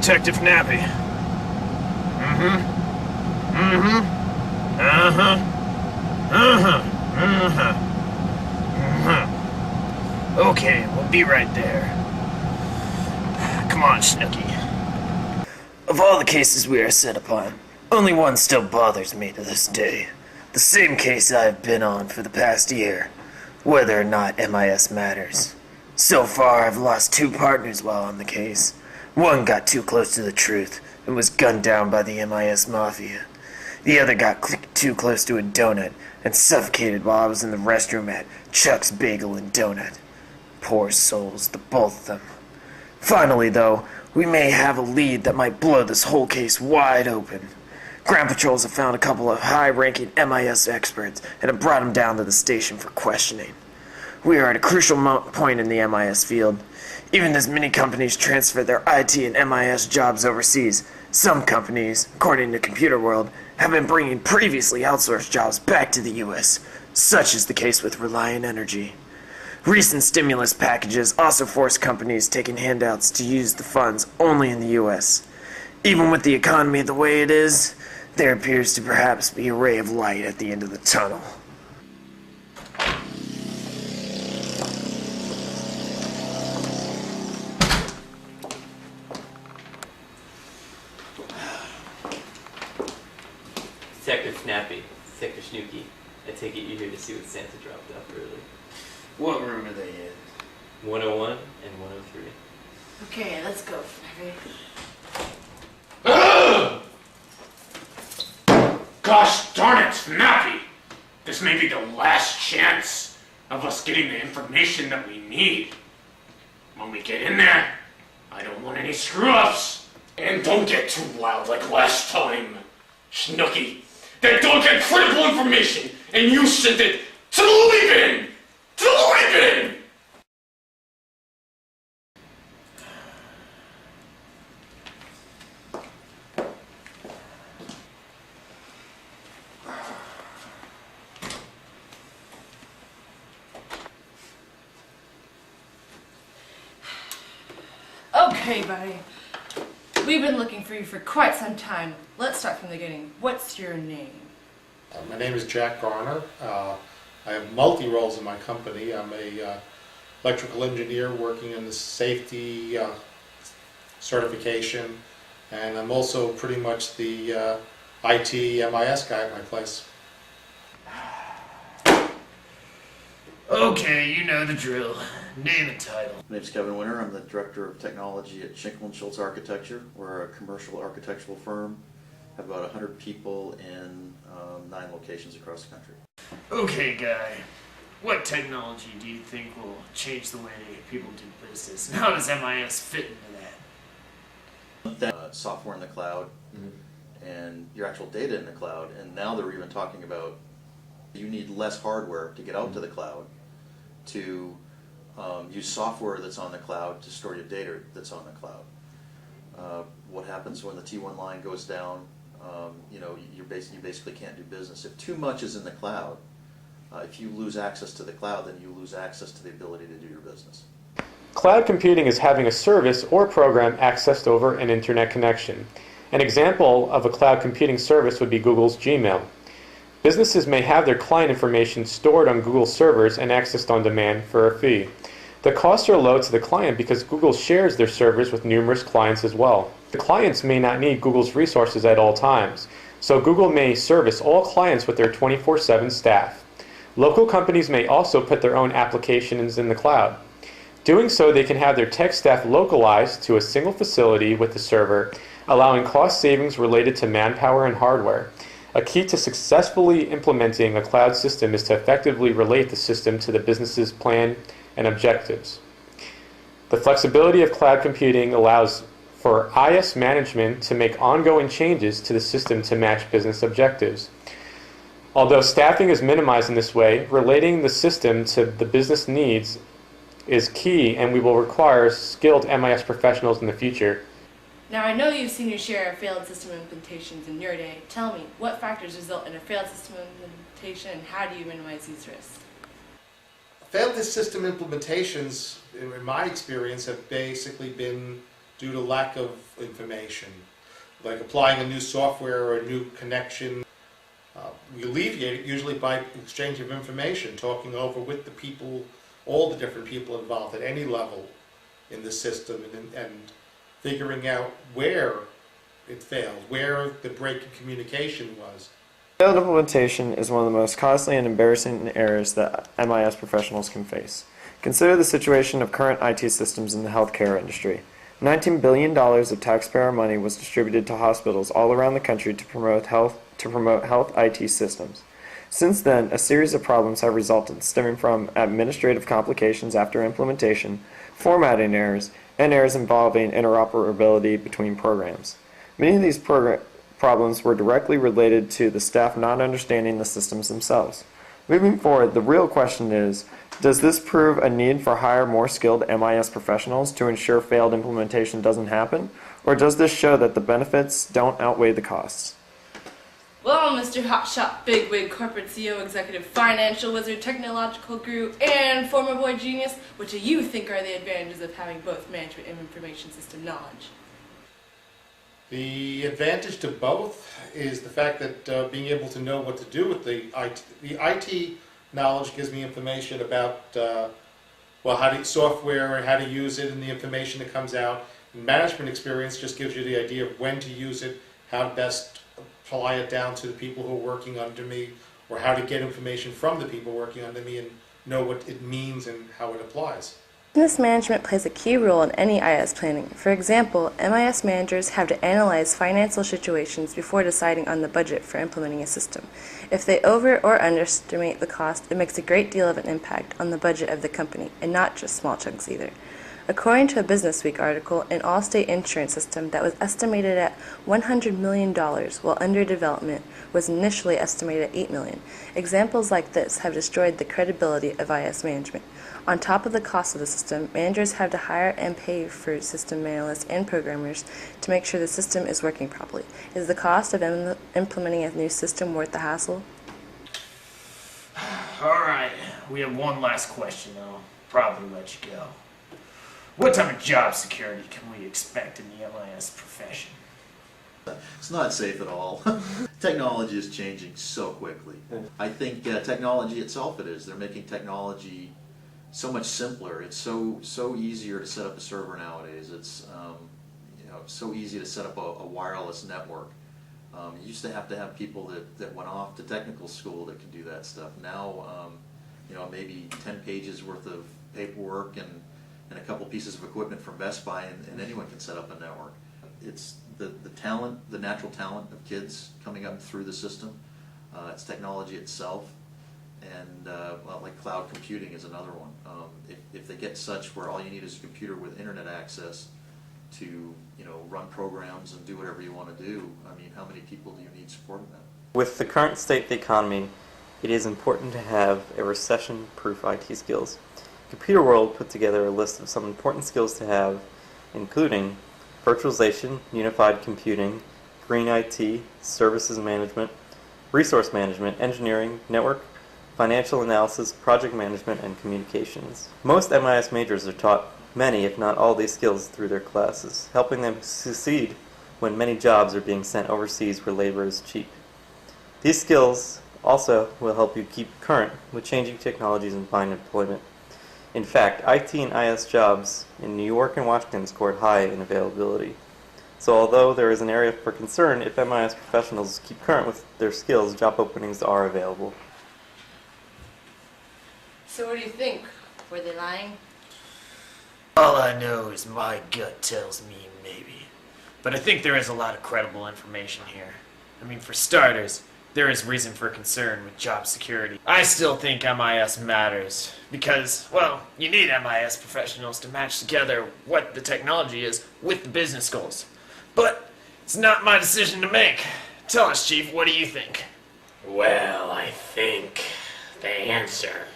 Detective Nappy. Okay, we'll be right there. Come on, Snooky. Of all the cases we are set upon, only one still bothers me to this day. The same case I have been on for the past year, whether or not MIS matters. So far, I've lost 2 partners while on the case. One got too close to the truth and was gunned down by the MIS Mafia. The other got too close to a donut and suffocated while I was in the restroom at Chuck's Bagel and Donut. Poor souls, the both of them. Finally, though, we may have a lead that might blow this whole case wide open. Ground patrols have found a couple of high-ranking MIS experts and have brought them down to the station for questioning. We are at a crucial point in the MIS field. Even as many companies transfer their IT and MIS jobs overseas, some companies, according to Computer World, have been bringing previously outsourced jobs back to the U.S., such is the case with Reliant Energy. Recent stimulus packages also force companies taking handouts to use the funds only in the U.S. Even with the economy the way it is, there appears to perhaps be a ray of light at the end of the tunnel. Detective Snappy, Detective Snooky. I take it you're here to see what Santa dropped off early. What room are they in? 101 and 103. Okay, let's go, Snappy. Gosh darn it, Snappy! This may be the last chance of us getting the information that we need. When we get in there, I don't want any screw-ups. And don't get too wild like last time, Snooky. They don't get critical information, and you sent it to the leave-in! To the leave-in! Okay, buddy. We've been looking for you for quite some time. Let's start from the beginning. What's your name? My name is Jack Garner. I have multi-roles in my company. I'm a electrical engineer working in the safety certification, and I'm also pretty much the IT MIS guy at my place. Okay, you know the drill. Name and title. My name is Kevin Winter. I'm the Director of Technology at Schinkel & Schultz Architecture. We're a commercial architectural firm. Have about 100 people in 9 locations across the country. Okay, guy. What technology do you think will change the way people do business? And how does MIS fit into that? Software in the cloud and your actual data in the cloud. And now they're even talking about you need less hardware to get out to the cloud to use software that's on the cloud to store your data that's on the cloud. What happens when the T1 line goes down? You basically can't do business. If too much is in the cloud, if you lose access to the cloud, then you lose access to the ability to do your business. Cloud computing is having a service or program accessed over an internet connection. An example of a cloud computing service would be Google's Gmail. Businesses may have their client information stored on Google servers and accessed on demand for a fee. The costs are low to the client because Google shares their servers with numerous clients as well. The clients may not need Google's resources at all times, so Google may service all clients with their 24/7 staff. Local companies may also put their own applications in the cloud. Doing so, they can have their tech staff localized to a single facility with the server, allowing cost savings related to manpower and hardware. A key to successfully implementing a cloud system is to effectively relate the system to the business's plan and objectives. The flexibility of cloud computing allows for IS management to make ongoing changes to the system to match business objectives. Although staffing is minimized in this way, relating the system to the business needs is key, and we will require skilled MIS professionals in the future. Now, I know you've seen your share of failed system implementations in your day. Tell me, what factors result in a failed system implementation, and how do you minimize these risks? Failed system implementations, in my experience, have basically been due to lack of information, like applying a new software or a new connection. We alleviate it usually by exchange of information, talking over with the people, all the different people involved at any level in the system, and figuring out where it failed, where the break in communication was. Failed implementation is one of the most costly and embarrassing errors that MIS professionals can face. Consider the situation of current IT systems in the healthcare industry. $19 billion of taxpayer money was distributed to hospitals all around the country to promote health IT systems. Since then, a series of problems have resulted, stemming from administrative complications after implementation, formatting errors, and errors involving interoperability between programs. Many of these problems were directly related to the staff not understanding the systems themselves. Moving forward, the real question is, does this prove a need for hire more skilled MIS professionals to ensure failed implementation doesn't happen? Or does this show that the benefits don't outweigh the costs? Well, Mr. Hotshot, bigwig, corporate CEO, executive, financial wizard, technological guru, and former boy genius, what do you think are the advantages of having both management and information system knowledge? The advantage to both is the fact that being able to know what to do with the IT knowledge gives me information about software and how to use it and the information that comes out. And management experience just gives you the idea of when to use it, how to best apply it down to the people who are working under me, or how to get information from the people working under me and know what it means and how it applies. Business management plays a key role in any IS planning. For example, MIS managers have to analyze financial situations before deciding on the budget for implementing a system. If they over or underestimate the cost, it makes a great deal of an impact on the budget of the company, and not just small chunks either. According to a Businessweek article, an Allstate insurance system that was estimated at $100 million while under development was initially estimated at $8 million. Examples like this have destroyed the credibility of IS management. On top of the cost of the system, managers have to hire and pay for system analysts and programmers to make sure the system is working properly. Is the cost of implementing a new system worth the hassle? Alright, we have one last question, I'll probably let you go. What type of job security can we expect in the MIS profession? It's not safe at all. Technology is changing so quickly. I think technology itself it is. They're making technology so much simpler. It's so easier to set up a server nowadays. It's so easy to set up a wireless network. You used to have people that went off to technical school that could do that stuff. Now, maybe 10 pages worth of paperwork and a couple pieces of equipment from Best Buy, and anyone can set up a network. It's the talent, the natural talent of kids coming up through the system. It's technology itself, and like cloud computing is another one. If they get such where all you need is a computer with internet access to run programs and do whatever you want to do, I mean, how many people do you need supporting that? With the current state of the economy, it is important to have a recession-proof IT skills. Computer World put together a list of some important skills to have, including virtualization, unified computing, green IT, services management, resource management, engineering, network, financial analysis, project management, and communications. Most MIS majors are taught many, if not all, these skills through their classes, helping them succeed when many jobs are being sent overseas where labor is cheap. These skills also will help you keep current with changing technologies and find employment. In fact, IT and IS jobs in New York and Washington scored high in availability. So although there is an area for concern, if MIS professionals keep current with their skills, job openings are available. So what do you think? Were they lying? All I know is my gut tells me maybe. But I think there is a lot of credible information here. I mean, for starters, there is reason for concern with job security. I still think MIS matters because, well, you need MIS professionals to match together what the technology is with the business goals. But it's not my decision to make. Tell us, Chief, what do you think? Well, I think the answer